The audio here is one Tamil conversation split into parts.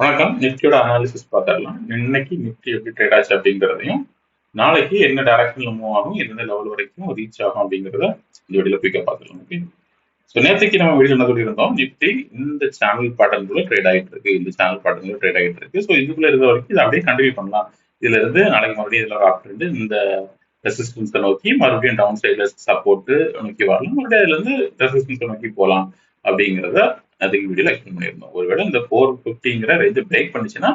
வணக்கம். நிஃப்டியோட அனாலிசிஸ் பார்த்துடலாம். இன்னைக்கு நிஃப்டி எப்படி ட்ரேட் ஆச்சு அப்படிங்கிறதையும், நாளைக்கு என்ன டைரக்ஷன்ல மூவ் ஆகும், எந்த லெவல் வரைக்கும் ரீச் ஆகும் அப்படிங்கிறத இந்த வீடியோல குயிக்கா பார்த்துக்கலாம். ஓகே. ஸோ நேற்றுக்கு நம்ம வீடியோ என்ன சொல்லியிருந்தோம், நிஃப்டி இந்த சேனல் பேட்டர்னுக்குள்ள ட்ரேட் ஆகிட்டு இருக்கு, இந்த சேனல் பேட்டர்னுக்குள்ள ட்ரேட் ஆகிட்டு இருக்கு. ஸோ இதுக்குள்ள இருக்க வரைக்கும் இதை அப்படியே கண்டினியூ பண்ணலாம். இதுல இருந்து நாளைக்கு மறுபடியும் இதுல ஆப்ட் இருந்து இந்த ரெசிஸ்டன்ஸை நோக்கி மறுபடியும் டவுன் சைட்ல சப்போர்ட் நோக்கி வரலாம், மறுபடியும் அதுல இருந்து ரெசிஸ்டன்ஸை நோக்கி போகலாம் அப்படிங்கிறத அதுக்கு வீடியோல எக்ஸ்பிளைன் பண்ணியிருந்தோம். ஒருவேளை இந்த 450ங்கிற ரேஞ்ச் பிரேக் பண்ணிச்சுன்னா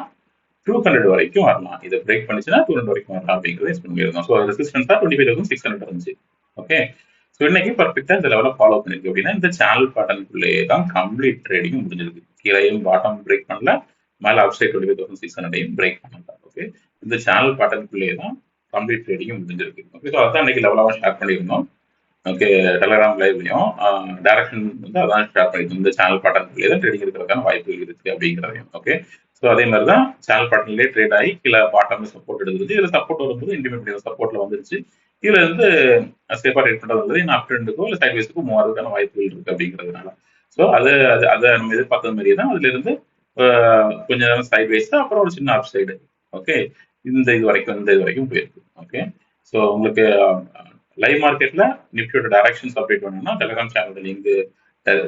200 வரைக்கும் வரலாம். இதை பிரேக் பண்ணிச்சுன்னா 200 வரைக்கும் வரலாம் அப்படிங்கிறத எக்ஸ்பிளைன் பண்ணியிருந்தோம். ஸோ ரெசிஸ்டன்ஸா 25,600 இருந்துச்சு. ஓகே. ஸோ இன்னைக்கு பர்ஃபெக்டா இந்த லெவலில் ஃபாலோ பண்ணிருக்கு அப்படின்னா இந்த சேனல் பேட்டர்னுக்குள்ளேயே தான் கம்ப்ளீட் ட்ரேடிங் முடிஞ்சிருக்கு. கீழையும் பாட்டம் பிரேக் பண்ணல, மேலே அப் சைட் 25,600 பிரேக் பண்ணல. ஓகே. இந்த சேனல் பேட்டர்னுக்குள்ளேயே தான் கம்ப்ளீட் ட்ரேடிங் முடிஞ்சிருக்கு. ஓகே. ஸோ அதான் இன்னைக்கு லெவலாக ஷேர் பண்ணியிருந்தோம். ஓகே. டெலகிராம் லைவ்லையும் டைரக்ஷன் வந்து அதான் ஷேர் பண்ணியிருந்தோம். இந்த சேனல் பேட்டர்னுக்குள்ளேயே தான் ட்ரேடிங் இருக்கிறதுக்கான வாய்ப்புகள் இருக்கு அப்படிங்கிறதையும். ஓகே. ஸோ அதே மாதிரி தான் சேனல் பேட்டர்ன்லேயே ட்ரேட் ஆகி கீழே பாட்டம்ல சப்போர்ட் எடுக்குது. இதில் சப்போர்ட் வரும்போது இண்டிபெண்டன்ட் சப்போர்ட்ல வந்துருச்சு. இதுல இருந்து சேஃபா ட்ரேட் பண்றது வந்து இன்னும் அப் ட்ரெண்டுக்கோ இல்லை சைட் வேஸ்க்கோ மூவ் ஆகிறதுக்கான வாய்ப்புகள் இருக்கு அப்படிங்கிறதுனால. ஸோ அதை நம்ம எதிர்பார்த்த மாதிரியே தான் அதுல இருந்து கொஞ்ச நேரம் சைட் வேஸ், அப்புறம் ஒரு சின்ன அப் சைடு. ஓகே. இந்த இது வரைக்கும் போயிருக்கு. ஓகே. ஸோ உங்களுக்கு லைவ் மார்க்கெட்ல நிஃப்டியோட டைரக்ஷன்ஸ் அப்டேட் பண்ணணும்னா டெலிகிராம் சேனலோட லிங்க்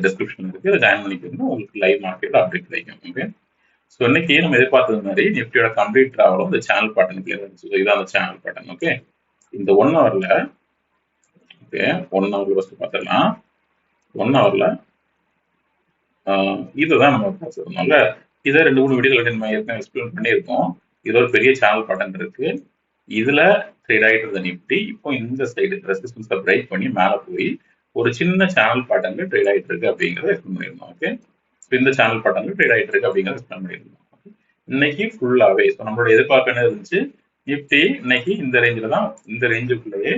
டிஸ்கிரிப்ஷன் இருக்கு, அதை ஜாயின் பண்ணிக்கணும். உங்களுக்கு லைவ் மார்க்கெட்ல அப்டேட் கிடைக்கும். ஓகே. ஸோ இன்னைக்கு நம்ம எதிர்பார்த்தது மாதிரி நிஃப்டியோட கம்ப்ளீட் ட்ராவலும் இந்த சேனல் பேட்டர்னுக்குள்ளே இருந்துச்சு. இதான் அந்த சேனல் பேட்டர்ன். ஓகே. இந்த 1 ஹவர்ல ஓகே 1 ஹவர்ல ஃபர்ஸ்ட் பார்த்துடலாம். 1 ஹவர்ல இதுதான் நம்ம பார்த்துருந்தோம்ல. இதை 2-3 வீடியோல நம்ம ஏற்கனவே எக்ஸ்பிளைன் பண்ணியிருக்கோம். இது ஒரு பெரிய சேனல் பேட்டர்ன் இருக்கு. இதுல ட்ரேட் ஆகிட்டு இருந்த நிஃப்டி இப்போ இந்த சைடு ரெசிஸ்டன்ஸை பிரேக் பண்ணி மேலே போய் ஒரு சின்ன சேனல் பேட்டர்ன்ல ட்ரேட் ஆகிட்டு இருக்கு அப்படிங்கிறத எக்ஸ்பிளைன் பண்ணியிருந்தோம். ஓகே. இந்த சேனல் பேட்டர்ன்ல ட்ரேட் ஆகிட்டு இருக்கு அப்படிங்கிறத எக்ஸ்பிளைன் பண்ணியிருந்தோம். இன்னைக்கு ஃபுல்லாவே ஸோ நம்மளோட எதிர்பார்ப்பு என்ன இருந்துச்சு, நிஃப்டி இன்னைக்கு இந்த ரேஞ்சில் தான், இந்த ரேஞ்சுக்குள்ளேயே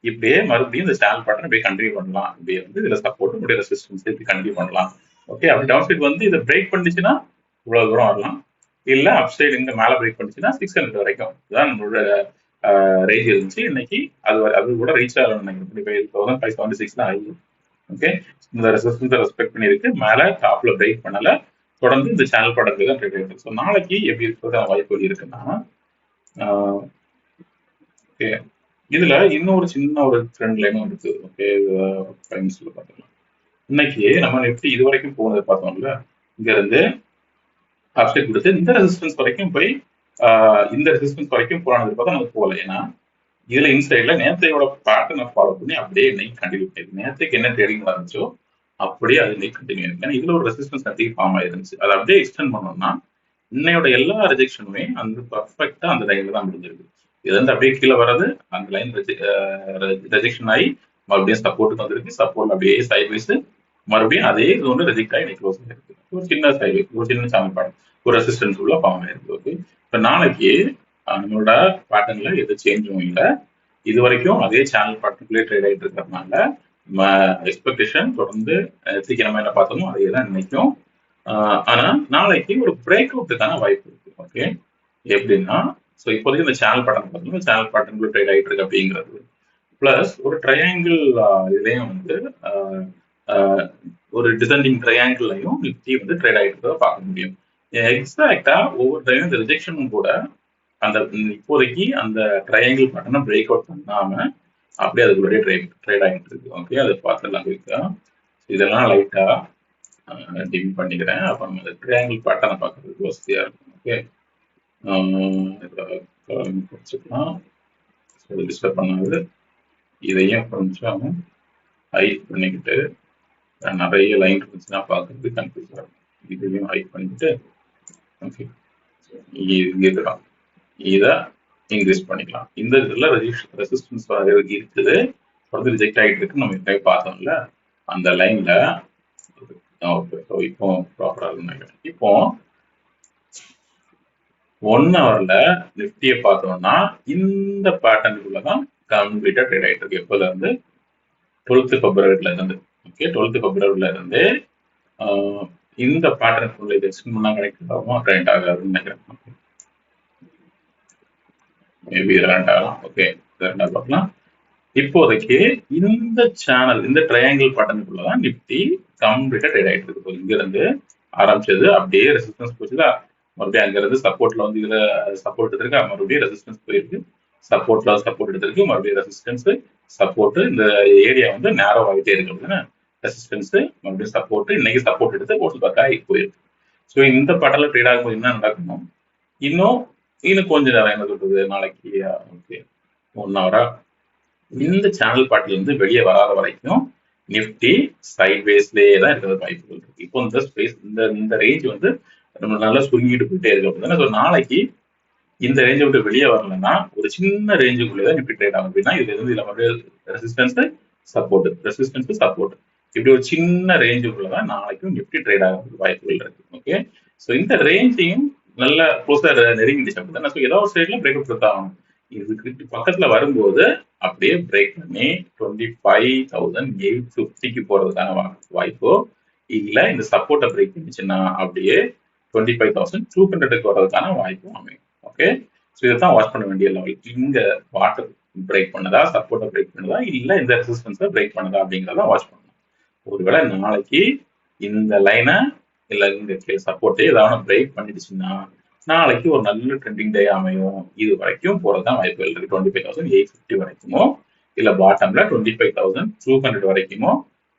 இப்படியே மறுபடியும் இந்த சேனல் பேட்டர்ன் இப்படியே கண்டினியூ பண்ணலாம். இப்படியே வந்து இதுல சப்போர்ட் இப்படியே ரெசிஸ்டன்ஸ் இப்படி கண்டினியூ பண்ணலாம். ஓகே. அப்படி டவுன் சைட் வந்து இதை பிரேக் பண்ணிச்சுன்னா இவ்வளவு தூரம் வரலாம். இல்ல அப் சைடு இங்க மேல பிரேக் பண்ணிச்சுன்னா 600 வரைக்கும் தான் நம்மளோட ரேஞ்ச் இருந்துச்சு. இன்னைக்கு அது கூட ரீச் ஆகணும் நினைக்கிறேன். 25,576 தான் ஆகி. ஓகே. இந்த ரெசிஸ்டன்ஸை ரெஸ்பெக்ட் பண்ணியிருக்கு. மேல டாப்ல பிரேக் பண்ணல, தொடர்ந்து இந்த சேனல் பேட்டர்ன்ல தான் ட்ரேட் ஆயிருக்கு. ஸோ நாளைக்கு எப்படி இருக்கிறது வாய்ப்பு இருக்குன்னா, ஓகே, இதுல இன்னொரு சின்ன ஒரு ட்ரெண்ட் லைனும் இருக்கு. ஓகே. டைம்ஸ்ல பார்த்துக்கலாம். இன்னைக்கு நம்ம நிஃப்டி இது வரைக்கும் போனதை பார்த்தோம்ல, இங்க இருந்து ஆப்சைட் கொடுத்து இந்த ரெசிஸ்டன்ஸ் வரைக்கும் போய் இந்த ரெசிஸ்டன்ஸ் வரைக்கும் போனது பார்த்தா நமக்கு போகல. ஏன்னா இதுல இன்சைட்ல நேற்றையோட பேட்டர்னை ஃபாலோ பண்ணி அப்படியே இன்னைக்கு கண்டினியூ பண்ணிருக்கு. நேற்றுக்கு என்ன ட்ரேடிங் நடந்துச்சோ அப்படியே அது இன்னைக்கு கண்டினியூ இருக்கு. ஏன்னா இதுல ஒரு ரெசிஸ்டன்ஸ் அதிக ஃபார்ம் ஆயிருந்துச்சு. அதை அப்படியே எக்ஸ்டெண்ட் பண்ணோம்னா இன்னையோட எல்லா ரிஜெக்ஷனுமே அந்த பர்ஃபெக்டா அந்த லைன்ல தான் முடிஞ்சிருக்கு. இதுல இருந்து அப்படியே கீழே வர்றது அந்த லைன் ரெஜெக்ஷன் ஆகி மறுபடியும் சப்போர்ட்டுக்கு வந்திருக்கு. சப்போர்ட்ல அப்படியே சைட் வைஸ் மறுபடியும் அதே ஜோன்ல ரெஜெக்ட் ஆகி இன்னைக்கு க்ளோஸ் ஆயிருக்கு. ஒரு சின்ன சைட் வைஸ், ஒரு சின்ன சேனல் பேட்டர்ன், ஒரு ரெசிஸ்டன்ஸ் உள்ள ஃபார்ம் ஆயிருக்கு. ஓகே. இப்ப நாளைக்கு நம்மளோட பேட்டர்ன்ல எது சேஞ்சும் இல்லை. இது வரைக்கும் அதே சேனல் பேட்டர்னுக்குள்ளே ட்ரேட் ஆகிட்டு இருக்கிறதுனால நம்ம எக்ஸ்பெக்டேஷன் தொடர்ந்து சீக்கிரமா என்ன பார்த்தோமோ அதே தான் இன்னைக்கும். ஆனா நாளைக்கு ஒரு பிரேக் அவுட்டுக்கான வாய்ப்பு இருக்கு. ஓகே. எப்படின்னா, ஸோ இப்போதைக்கு இந்த சேனல் பேட்டர்ன் பார்த்தோம்னா சேனல் பேட்டர்னுக்குள்ள ட்ரேட் ஆகிட்டு இருக்கு அப்படிங்கிறது பிளஸ் ஒரு ட்ரையாங்கிள் இதுலயும் வந்து ஒரு டிசெண்டிங் ட்ரையாங்கிள்லையும் நிஃப்டி வந்து ட்ரேட் ஆகிட்டு இருக்கிறத பார்க்க முடியும். எக்ஸாக்டா ஒவ்வொரு டைம் இந்த ரிஜெக்ஷனும் கூட அந்த இப்போதைக்கு அந்த ட்ரையாங்கிள் பேட்டர்னை பிரேக் அவுட் பண்ணாம அப்படியே அதுக்குள்ளே ட்ரேட் ஆகிட்டு இருக்கு. ஓகே. அதை பார்த்துடலாம் குயிக்கா. இதெல்லாம் லைட்டா டிம் பண்ணிக்கிறேன். அப்போ நம்ம இந்த ட்ரையாங்கிள் பேட்டர்னை பார்க்கறதுக்கு வசதியா இருக்கும். ஓகே. வச்சுக்கலாம். டிஸ்டர்ப் பண்ணாது. இதையும் கொஞ்சம் ஹைட் பண்ணிக்கிட்டு நிறைய லைன் இருந்துச்சுன்னா பார்க்கறது கன்ஃபியூஸ் ஆகும். இதையும் ஹைட் பண்ணிக்கிட்டு ஓகே இதுதான் இதை இன்க்ரீஸ் பண்ணிக்கலாம். இந்த இதுல ரெசிஸ்டன்ஸ் இருக்குது, தொடர்ந்து ரிஜெக்ட் ஆகிட்டு இருக்கு. நம்ம இப்போ பார்த்தோம்ல அந்த லைன்ல. ஓகே. ஸோ இப்போ ப்ராப்பரா நினைக்கிறேன். இப்போ 1 ஹவர்ல நிஃப்டியை பார்த்தோம்னா இந்த பேட்டர்னுக்குள்ளதான் கம்ப்ளீட்டா ட்ரேட் ஆகிட்டு இருக்கு. எப்போல இருந்து 12th February இருந்து. ஓகே. 12th February இருந்து இந்த பேட்டர்னுக்குள்ள இது எக்ஸ்டெண்ட் கனெக்ட் ஆகும், ட்ரெண்ட் ஆகாதுன்னு நினைக்கிறேன். மேபி ரெண்ட் ஆகலாம். ஓகே. ரெண்டாக பார்க்கலாம். இப்போதைக்கு இந்த சேனல் இந்த ட்ரையாங்கிள் பேட்டர்னுக்குள்ளதான் நிஃப்டி கம்ப்ளீட்டா ட்ரேட் ஆகிட்டு இருக்கு. இங்க இருந்து ஆரம்பிச்சது அப்படியே ரெசிஸ்டன்ஸ் போச்சுதா, மறுபடியும் அங்கிருந்து சப்போர்ட்ல வந்து இதுல சப்போர்ட் எடுத்திருக்கு, மறுபடியும் ரெசிஸ்டன்ஸ் போயிருக்கு, சப்போர்ட்ல சப்போர்ட் எடுத்திருக்கு, மறுபடியும் ரெசிஸ்டன்ஸ் சப்போர்ட். இந்த ஏரியா வந்து நேரோ ஆகிட்டே இருக்கு, ரெசிஸ்டன்ஸ் மறுபடியும் சப்போர்ட், இன்னைக்கு சப்போர்ட் எடுத்து போட்டு பேக் ஆகி போயிருக்கு. ஸோ இந்த பட்டல ட்ரேட் ஆகும்போது என்ன நடக்கணும், இன்னும் கொஞ்ச நேரம் என்ன சொல்றது, நாளைக்கு ஓகே 1 ஹவரா இந்த சேனல் பாட்டில இருந்து வெளியே வராத வரைக்கும் நிப்டி சைட்வேஸ்லயே தான் இருக்கிறது வாய்ப்புகள் இருக்கு. இப்போ இந்த ஸ்பேஸ் இந்த ரேஞ்ச் வந்து நம்ம நல்லா சுருங்கிட்டு போயிட்டே இருக்கு அப்படின்னா, நாளைக்கு இந்த ரேஞ்சை விட்டு வெளியே வரலன்னா ஒரு சின்ன ரேஞ்சுக்குள்ளேதான் நிப்டி ட்ரேட் ஆகும். அப்படின்னா இதுல இருந்து இதுல ரெசிஸ்டன்ஸ் சப்போர்ட், ரெசிஸ்டன்ஸ் சப்போர்ட், இப்படி ஒரு சின்ன ரேஞ்சுக்குள்ளதான் நாளைக்கும் நிப்டி ட்ரேட் ஆகிறதுக்கு வாய்ப்புகள் இருக்கு. ஓகே, ஸோ இந்த ரேஞ்சையும் நல்ல க்ளோஸா நெருங்கிடுச்சு அப்படின்னா, ஸோ ஏதாவது சைட்ல பிரேக் அவுட் கொடுத்தாகணும். இதுக்கு பக்கத்துல வரும்போது அப்படியே பிரேக் பண்ணி 25,850க்கு போறதுக்கான வாய்ப்போ, இல்ல இந்த சப்போர்ட்டை பிரேக் பண்ணிச்சுன்னா அப்படியே 25,200க்கு வர்றதுக்கான வாய்ப்பும் அமையும். ஓகே, ஸோ இதைத்தான் வாட்ச் பண்ண வேண்டிய லெவல். இங்க வாட்டர் பிரேக் பண்ணதா, சப்போர்ட்டை பிரேக் பண்ணதா, இல்ல இந்த ரெசிஸ்டன்ஸை பிரேக் பண்ணதா அப்படிங்கிறத வாட்ச் பண்ணணும். ஒருவேளை நாளைக்கு இந்த லைனை இல்ல இந்த சப்போர்ட்டே ஏதாவது பிரேக் பண்ணிடுச்சுன்னா நாளைக்கு ஒரு நல்ல ட்ரெண்டிங் டே அமையும். இது வரைக்கும் போறதுதான் வாய்ப்புகள் இருக்கு. 25,850 வரைக்குமோ, இல்ல பாட்டம்ல 25,200 வரைக்குமோ,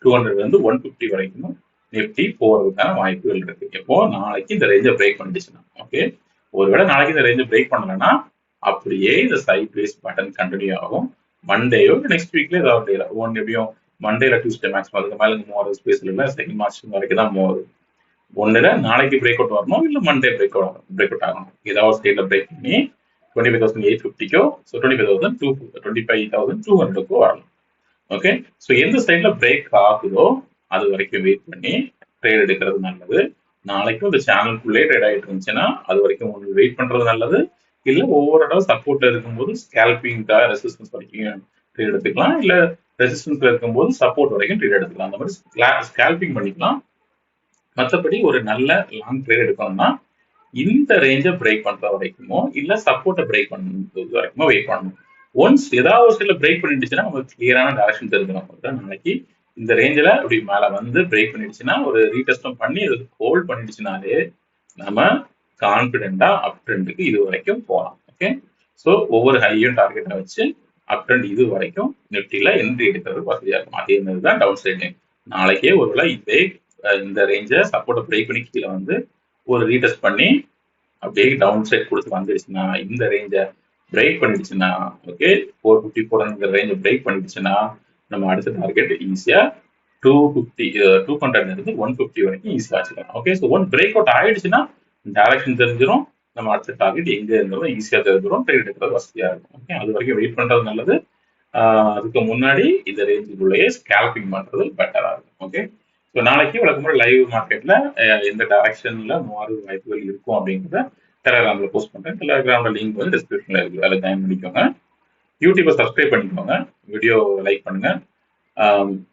200 வந்து 150 வரைக்குமோ நிப்டி போறதுக்கான வாய்ப்புகள் இருக்கு. எப்போ நாளைக்கு இந்த ரேஞ்சை பிரேக் பண்ணிடுச்சுன்னா. ஓகே, ஒருவேளை நாளைக்கு இந்த ரேஞ்சை பிரேக் பண்ணலன்னா அப்படியே இந்த சைட் வேஸ் பட்டன் கண்டினியூ ஆகும். மண்டேயோ நெக்ஸ்ட் வீக்ல ஏதாவது எப்படியும் மண்டேல டியூஸ்டே மேக்ஸிமம் அதுக்கு மேல மூவ் ஸ்பேஸ் இல்ல, செகண்ட் மார்ச் வரைக்கும் தான் மூவ். ஒண்ணுல நாளைக்கு பிரேக் அவுட் வரணும், இல்ல மண்டே பிரேக் அவுட் ஆகணும். ஏதாவது ஸ்டேட்ல பிரேக் பண்ணி 25,850க்கோ 25,200க்கோ வரணும். ஓகே, ஸோ எந்த சைட்ல பிரேக் ஆகுதோ அது வரைக்கும் வெயிட் பண்ணி ட்ரேட் எடுக்கிறது நல்லது. நாளைக்கும் இந்த சேனலுக்குள்ளே ட்ரேட் ஆகிட்டு இருந்துச்சுன்னா அது வரைக்கும் உங்களுக்கு வெயிட் பண்றது நல்லது. இல்ல ஒவ்வொரு இடம் சப்போர்ட்ல இருக்கும்போது ஸ்கேல்பிங்காக ரெசிஸ்டன்ஸ் வரைக்கும் ட்ரேட் எடுத்துக்கலாம், இல்ல ரெசிஸ்டன்ஸ்ல இருக்கும்போது சப்போர்ட் வரைக்கும் ட்ரேட் எடுத்துக்கலாம். அந்த மாதிரி ஸ்கேல்பிங் பண்ணிக்கலாம். மற்றபடி ஒரு நல்ல லாங் ட்ரேட் எடுக்கணும்னா இந்த ரேஞ்சை பிரேக் பண்ற வரைக்குமோ, இல்ல சப்போர்ட்டை பிரேக் பண்றது வரைக்குமோ வெயிட் பண்ணணும். ஒன்ஸ் ஏதாவது ஒரு சைட்ல பிரேக் பண்ணிடுச்சுன்னா நமக்கு கிளியரான டைரக்ஷன் தெரிஞ்சிடும். நாளைக்கு இந்த ரேஞ்சில் அப்படி மேல வந்து பிரேக் பண்ணிடுச்சுன்னா ஒரு ரீடெஸ்டும் பண்ணி அது ஹோல்ட் பண்ணிடுச்சுனாலே நம்ம கான்பிடென்டா அப் ட்ரெண்டுக்கு இது வரைக்கும் போகலாம். ஓகே, ஸோ ஒவ்வொரு ஹையும் டார்கெட்டை வச்சு அப் ட்ரெண்ட் இது வரைக்கும் நிப்டில என்ட்ரி எடுக்கிறது வசதியா இருக்கும். அதே மாதிரி தான் டவுன் சைட்லையும் நாளைக்கே ஒருவேளை இதே இந்த ரேஞ்சை சப்போர்ட்டை பிரேக் பண்ணி கீழே வந்து ஒரு ரீடெஸ்ட் பண்ணி அப்படியே டவுன் சைட் கொடுத்து வந்துடுச்சுன்னா, இந்த ரேஞ்சை பிரேக் பண்ணிடுச்சுன்னா, ஓகே 450 400 ரேஞ்சை பிரேக் பண்ணிடுச்சுன்னா நம்ம அடுத்த டார்கெட் ஈஸியா 200 இருந்து 150 வரைக்கும் ஈஸியா வச்சுக்கலாம். Okay, so one break out ஆயிடுச்சுன்னா டைரக்ஷன் தெரிஞ்சிடும், நம்ம அடுத்த டார்கெட் எங்க இருந்தாலும் ஈஸியா தெரிஞ்சிடும், ட்ரேட் எடுக்கிறது வசதியா இருக்கும். ஓகே, அது வரைக்கும் வெயிட் பண்றது நல்லது. அதுக்கு முன்னாடி இந்த ரேஞ்சுக்குள்ளேயே ஸ்கேல்பிங் பண்றது பெட்டரா இருக்கும். ஓகே, ஸோ நாளைக்கு வழக்கமாக லைவ் மார்க்கெட்ல எந்த டைரக்ஷன்ல மாறு வாய்ப்புகள் இருக்கும் அப்படிங்கிறத டெலகிராம்ல போஸ்ட் பண்றேன். டெலகிராம்ல லிங்க் வந்து டிஸ்கிரிப்ஷன்ல இருக்கு, அதில் ஜாயின் பண்ணிக்கோங்க. யூடியூப்பை சப்ஸ்கிரைப் பண்ணிக்கோங்க, வீடியோ லைக் பண்ணுங்க.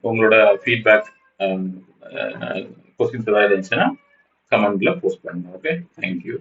உங்களோட ஃபீட்பேக் கொஸ்டின்ஸ் ஏதாவது இருந்துச்சுன்னா கமெண்ட்ல போஸ்ட் பண்ணுங்க. Okay, thank you.